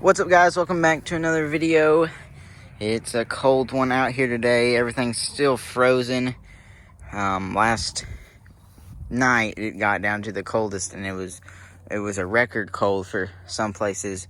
What's up, guys? Welcome back to another video. It's a cold one out here today. Everything's still frozen. Last night it got down to the coldest, and it was a record cold for some places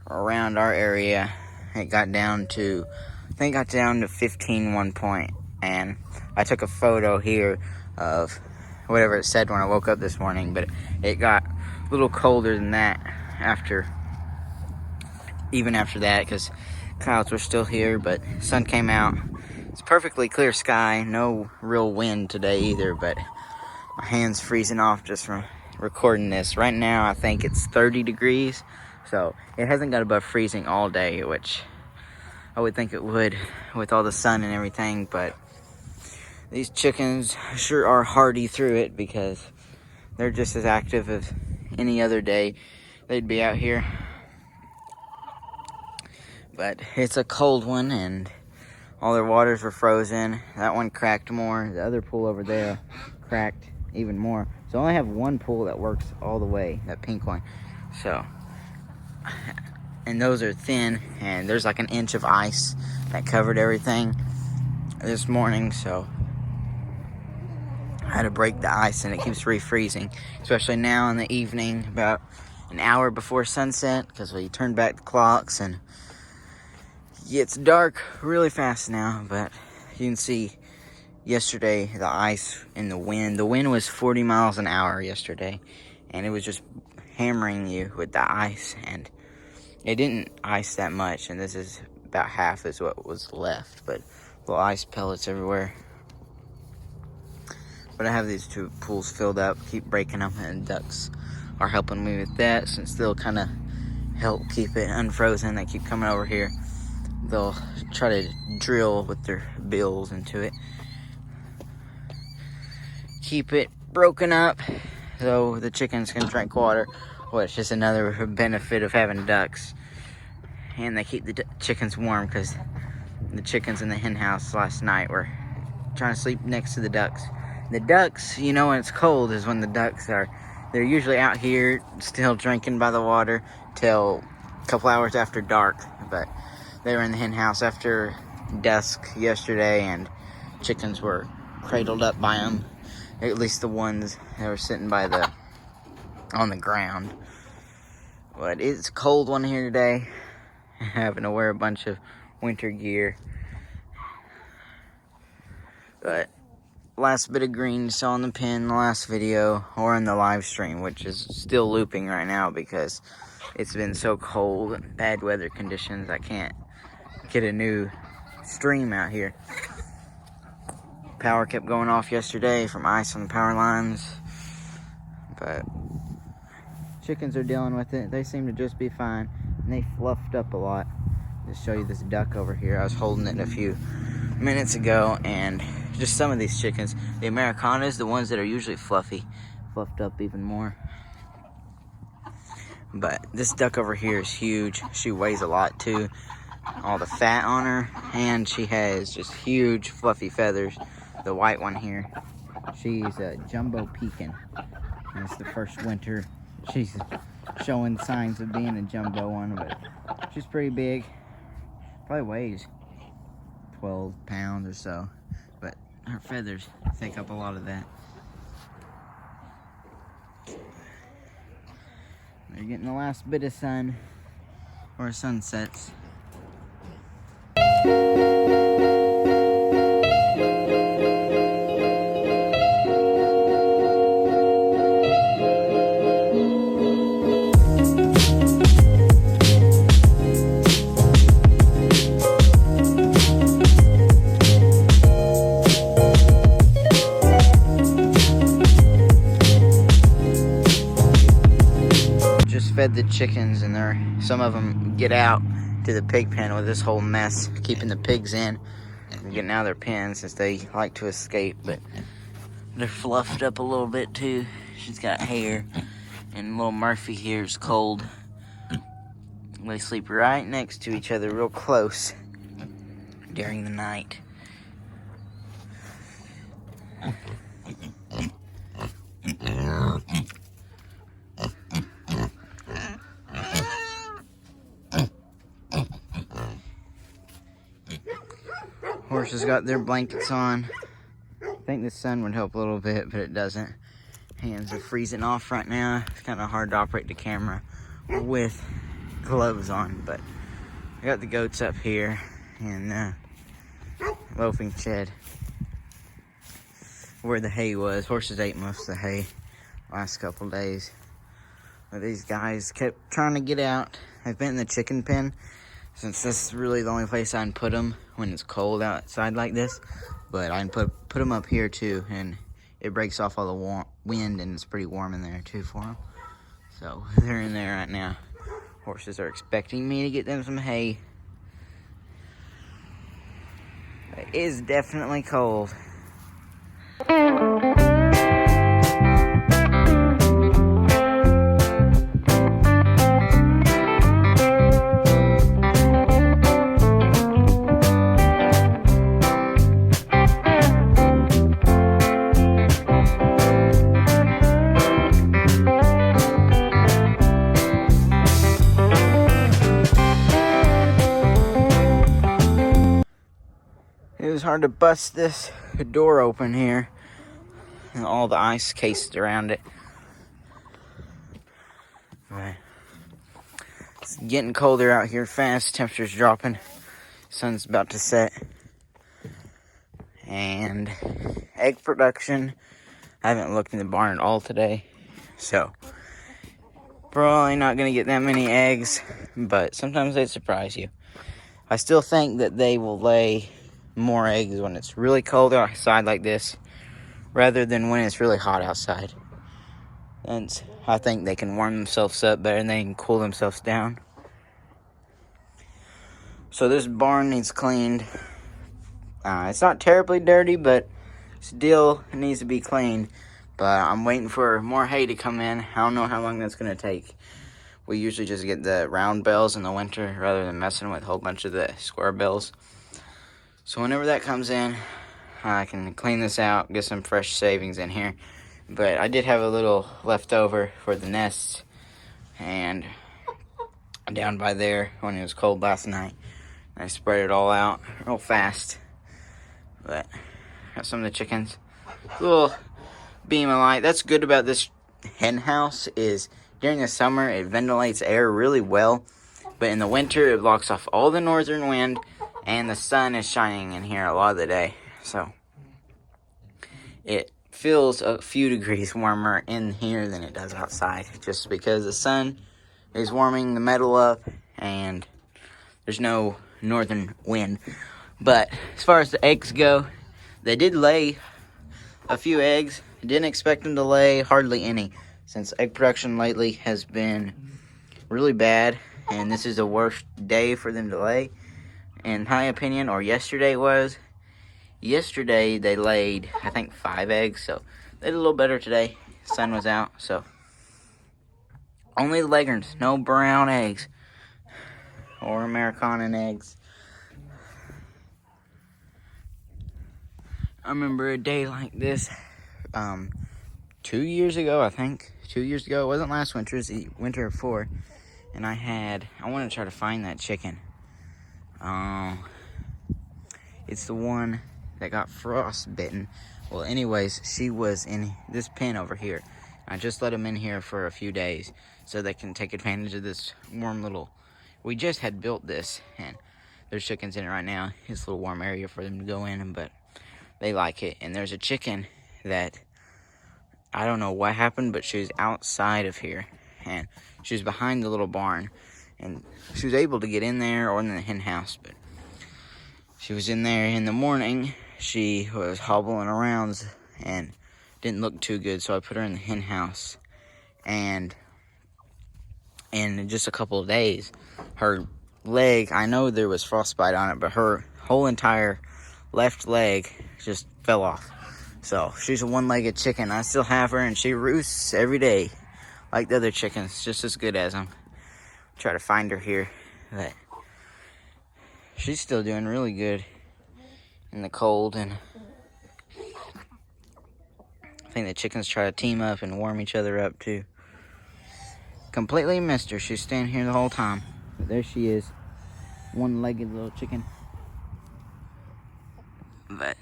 around our area. It got down to, I think it got down to 15 one point, and I took a photo here of whatever it said when I woke up this morning, but it got a little colder than that even after that, because clouds were still here, but sun came out. It's perfectly clear sky, no real wind today either, but my hand's freezing off just from recording this. Right now I think it's 30 degrees, so it hasn't got above freezing all day, which I would think it would with all the sun and everything, but these chickens sure are hardy through it, because they're just as active as any other day they'd be out here. But it's a cold one, and all their waters were frozen. That one cracked more. The other pool over there cracked even more. So I only have one pool that works all the way, that pink one. So, and those are thin, and there's like an inch of ice that covered everything this morning. So I had to break the ice, and it keeps refreezing, especially now in the evening, about an hour before sunset, because we turned back the clocks, and it's dark really fast now. But you can see yesterday the ice and the wind was 40 miles an hour yesterday, and it was just hammering you with the ice, and it didn't ice that much, and this is about half is what was left, but little ice pellets everywhere. But I have these two pools filled up, keep breaking them, and ducks are helping me with that, since they'll kind of help keep it unfrozen. They keep coming over here. They'll try to drill with their bills into it, keep it broken up so the chickens can drink water, which is another benefit of having ducks. And they keep the chickens warm, because the chickens in the hen house last night were trying to sleep next to the ducks. The ducks, you know, when it's cold is when the ducks they're usually out here still drinking by the water till a couple hours after dark. But they were in the hen house after dusk yesterday, and chickens were cradled up by them. At least the ones that were sitting on the ground. But it's a cold one here today. Having to wear a bunch of winter gear. But last bit of green you saw in the pin in the last video, or in the live stream, which is still looping right now because it's been so cold and bad weather conditions. I can't get a new stream out here. Power kept going off yesterday from ice on the power lines, but chickens are dealing with it. They seem to just be fine, and they fluffed up a lot. Just show you this duck over here. I was holding it a few minutes ago, and just some of these chickens, the Americanas, the ones that are usually fluffy, fluffed up even more. But this duck over here is huge. She weighs a lot too. All the fat on her, and she has just huge fluffy feathers. The white one here, she's a jumbo pekin. And it's the first winter she's showing signs of being a jumbo one, but she's pretty big. Probably weighs 12 pounds or so, but her feathers take up a lot of that. They're getting the last bit of sun, or sunsets. Fed the chickens, and some of them get out to the pig pen with this whole mess, keeping the pigs in and getting out of their pens, since they like to escape. But they're fluffed up a little bit too. She's got hair, and little Murphy here is cold. They sleep right next to each other, real close during the night. Horses got their blankets on. I think the sun would help a little bit, but it doesn't. Hands are freezing off right now. It's kind of hard to operate the camera with gloves on, but I got the goats up here in loafing shed where the hay was. Horses ate most of the hay last couple days. But these guys kept trying to get out. I've been in the chicken pen since this is really the only place I can put them when it's cold outside like this. But I can put them up here too, and it breaks off all the wind, and it's pretty warm in there too for them. So they're in there right now. Horses are expecting me to get them some hay. It is definitely cold. It was hard to bust this door open here, and all the ice cased around it. Right. It's getting colder out here fast. Temperature's dropping. Sun's about to set. And egg production. I haven't looked in the barn at all today, so probably not gonna get that many eggs, but sometimes they surprise you. I still think that they will lay more eggs when it's really cold outside like this rather than when it's really hot outside. And I think they can warm themselves up better and they can cool themselves down. So this barn needs cleaned. It's not terribly dirty, but still it needs to be cleaned. But I'm waiting for more hay to come in. I don't know how long that's going to take. We usually just get the round bells in the winter rather than messing with a whole bunch of the square bells. So whenever that comes in, I can clean this out, get some fresh savings in here. But I did have a little left over for the nests, and down by there when it was cold last night, I spread it all out real fast. But got some of the chickens. Little beam of light. That's good about this hen house is during the summer it ventilates air really well, but in the winter it blocks off all the northern wind. And the sun is shining in here a lot of the day. So it feels a few degrees warmer in here than it does outside. Just because the sun is warming the metal up and there's no northern wind. But as far as the eggs go, they did lay a few eggs. I didn't expect them to lay hardly any, since egg production lately has been really bad. And this is the worst day for them to lay, in my opinion, or yesterday was. Yesterday they laid, I think, 5 eggs, so they did a little better today. Sun was out, so only the leghorns, no brown eggs or American eggs. I remember a day like this 2 years ago, I think. 2 years ago, it wasn't last winter, it was the winter before, and I wanted to try to find that chicken. It's the one that got frostbitten. Well, anyways, she was in this pen over here. I just let them in here for a few days so they can take advantage of this warm little... We just had built this, and there's chickens in it right now. It's a little warm area for them to go in, but they like it. And there's a chicken that, I don't know what happened, but she was outside of here, and she was behind the little barn. And she was able to get in there or in the hen house, but she was in there in the morning. She was hobbling around and didn't look too good, so I put her in the hen house. And in just a couple of days, her leg, I know there was frostbite on it, but her whole entire left leg just fell off. So she's a one-legged chicken. I still have her, and she roosts every day like the other chickens, just as good as them. Try to find her here, but she's still doing really good in the cold, and I think the chickens try to team up and warm each other up too. Completely missed her. She's standing here the whole time. But there she is, one-legged little chicken. but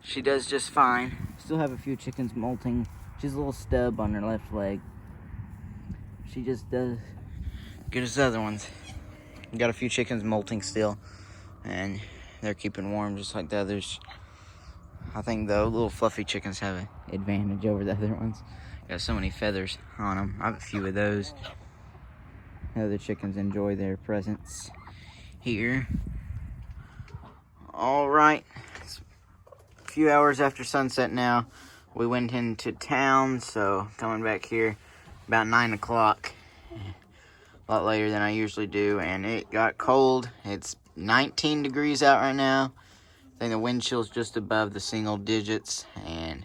she does just fine. Still have a few chickens molting. She's a little stub on her left leg. She just does good as the other ones. Got a few chickens molting still, and they're keeping warm just like the others. I think the little fluffy chickens have an advantage over the other ones. Got so many feathers on them. I have a few of those. The other chickens enjoy their presence here. All right, it's a few hours after sunset now. We went into town, so coming back here about 9 o'clock. A lot later than I usually do, and it got cold. It's 19 degrees out right now. I think the wind chill's just above the single digits, and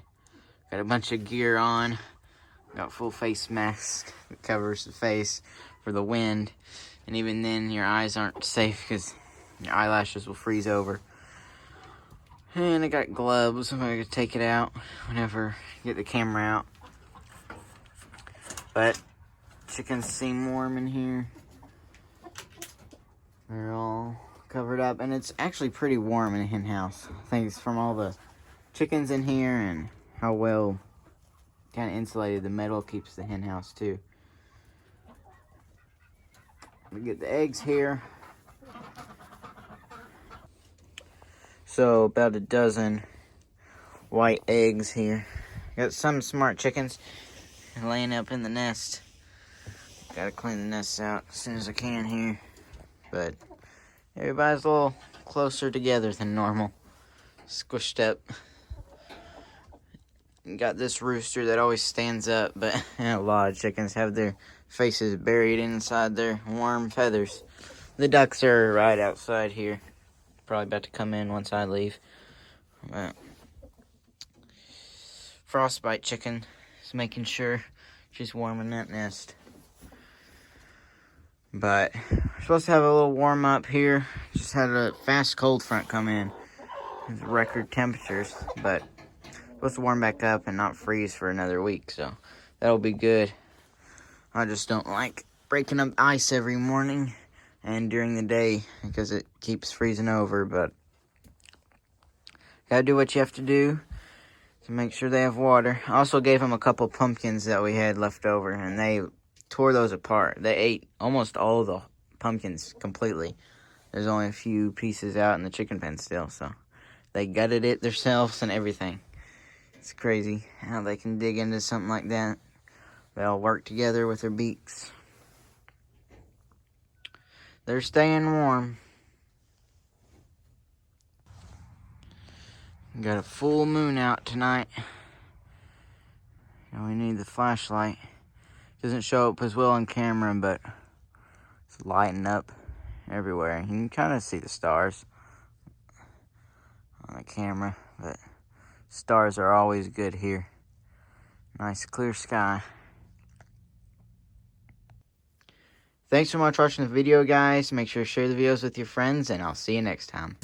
got a bunch of gear on. Got full face mask that covers the face for the wind, and even then your eyes aren't safe because your eyelashes will freeze over. And I got gloves. I'm gonna take it out whenever I get the camera out. But chickens seem warm in here. They're all covered up, and it's actually pretty warm in the hen house. I think it's from all the chickens in here and how well kind of insulated the metal keeps the hen house too. We get the eggs here. So about a dozen white eggs here. Got some smart chickens laying up in the nest. Gotta clean the nests out as soon as I can here. But everybody's a little closer together than normal. Squished up. Got this rooster that always stands up, but a lot of chickens have their faces buried inside their warm feathers. The ducks are right outside here. Probably about to come in once I leave. But frostbite chicken is making sure she's warm in that nest. But we're supposed to have a little warm up here. Just had a fast cold front come in. It's record temperatures, but supposed to warm back up and not freeze for another week, so that'll be good. I just don't like breaking up ice every morning and during the day because it keeps freezing over, but gotta do what you have to do to make sure they have water. I also gave them a couple pumpkins that we had left over, and they tore those apart. They ate almost all of the pumpkins completely. There's only a few pieces out in the chicken pen still, so they gutted it themselves and everything. It's crazy how they can dig into something like that. They all work together with their beaks. They're staying warm. Got a full moon out tonight. And we need the flashlight. Doesn't show up as well on camera, but it's lighting up everywhere. You can kind of see the stars on the camera, but stars are always good here. Nice clear sky. Thanks so much for watching the video, guys. Make sure to share the videos with your friends, and I'll see you next time.